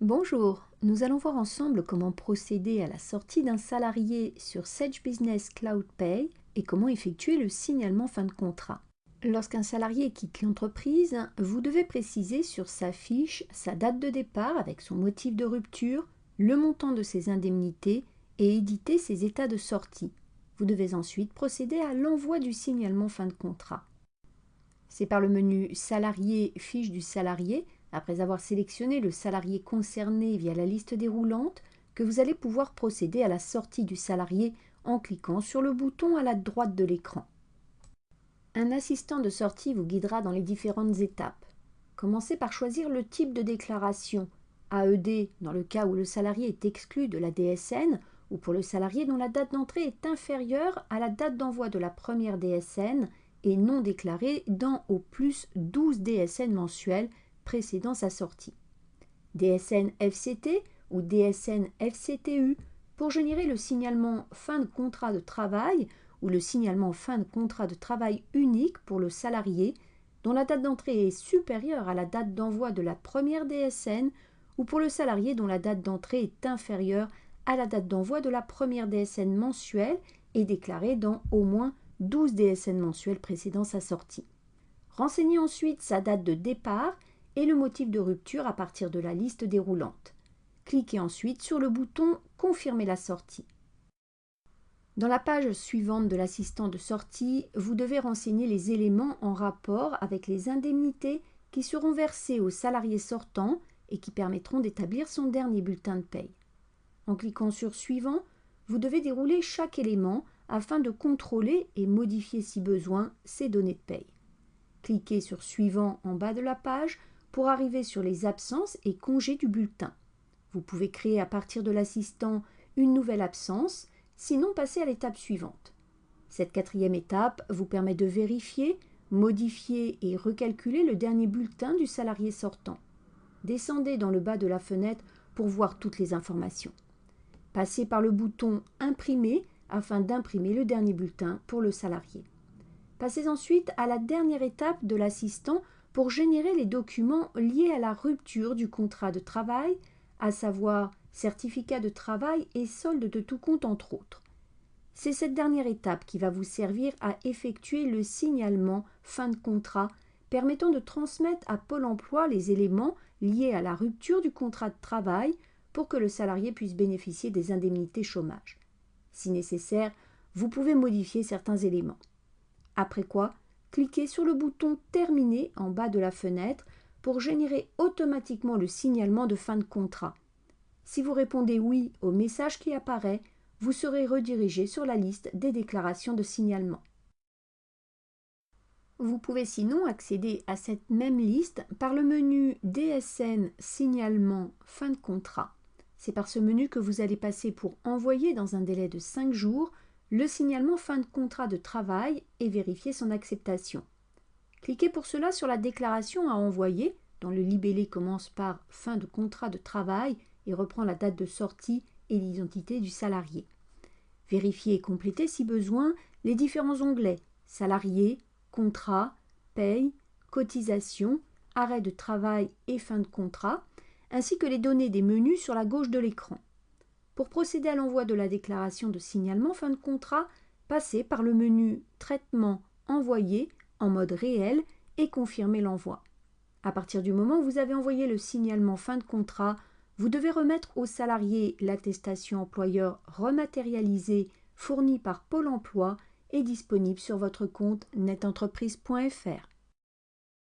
Bonjour, nous allons voir ensemble comment procéder à la sortie d'un salarié sur Sage Business Cloud Pay et comment effectuer le signalement fin de contrat. Lorsqu'un salarié quitte l'entreprise, vous devez préciser sur sa fiche sa date de départ avec son motif de rupture, le montant de ses indemnités et éditer ses états de sortie. Vous devez ensuite procéder à l'envoi du signalement fin de contrat. C'est par le menu Salarié, fiche du salarié, après avoir sélectionné le salarié concerné via la liste déroulante, que vous allez pouvoir procéder à la sortie du salarié en cliquant sur le bouton à la droite de l'écran. Un assistant de sortie vous guidera dans les différentes étapes. Commencez par choisir le type de déclaration, AED dans le cas où le salarié est exclu de la DSN ou pour le salarié dont la date d'entrée est inférieure à la date d'envoi de la première DSN et non déclarée dans au plus 12 DSN mensuels précédant sa sortie. DSN FCT ou DSN FCTU pour générer le signalement fin de contrat de travail ou le signalement fin de contrat de travail unique pour le salarié dont la date d'entrée est supérieure à la date d'envoi de la première DSN ou pour le salarié dont la date d'entrée est inférieure à la date d'envoi de la première DSN mensuelle et déclarée dans au moins 12 DSN mensuels précédant sa sortie. Renseignez ensuite sa date de départ et le motif de rupture à partir de la liste déroulante. Cliquez ensuite sur le bouton « Confirmer la sortie ». Dans la page suivante de l'assistant de sortie, vous devez renseigner les éléments en rapport avec les indemnités qui seront versées au salarié sortant et qui permettront d'établir son dernier bulletin de paye. En cliquant sur « Suivant », vous devez dérouler chaque élément afin de contrôler et modifier si besoin ces données de paye. Cliquez sur « Suivant » en bas de la page pour arriver sur les absences et congés du bulletin. Vous pouvez créer à partir de l'assistant une nouvelle absence, sinon passez à l'étape suivante. Cette quatrième étape vous permet de vérifier, modifier et recalculer le dernier bulletin du salarié sortant. Descendez dans le bas de la fenêtre pour voir toutes les informations. Passez par le bouton « Imprimer » afin d'imprimer le dernier bulletin pour le salarié. Passez ensuite à la dernière étape de l'assistant pour générer les documents liés à la rupture du contrat de travail, à savoir certificat de travail et solde de tout compte entre autres. C'est cette dernière étape qui va vous servir à effectuer le signalement fin de contrat, permettant de transmettre à Pôle emploi les éléments liés à la rupture du contrat de travail pour que le salarié puisse bénéficier des indemnités chômage. Si nécessaire, vous pouvez modifier certains éléments. Après quoi, cliquez sur le bouton « Terminer » en bas de la fenêtre pour générer automatiquement le signalement de fin de contrat. Si vous répondez « Oui » au message qui apparaît, vous serez redirigé sur la liste des déclarations de signalement. Vous pouvez sinon accéder à cette même liste par le menu DSN Signalement fin de contrat. C'est par ce menu que vous allez passer pour envoyer dans un délai de 5 jours le signalement fin de contrat de travail et vérifier son acceptation. Cliquez pour cela sur la déclaration à envoyer, dont le libellé commence par « Fin de contrat de travail » et reprend la date de sortie et l'identité du salarié. Vérifiez et complétez si besoin les différents onglets « Salarié »,« Contrat »,« Paye »,« Cotisation »,« Arrêt de travail » et « Fin de contrat », ainsi que les données des menus sur la gauche de l'écran. Pour procéder à l'envoi de la déclaration de signalement fin de contrat, passez par le menu « Traitement envoyé » en mode réel et confirmez l'envoi. À partir du moment où vous avez envoyé le signalement fin de contrat, vous devez remettre au salarié l'attestation employeur rematérialisée fournie par Pôle emploi et disponible sur votre compte netentreprise.fr.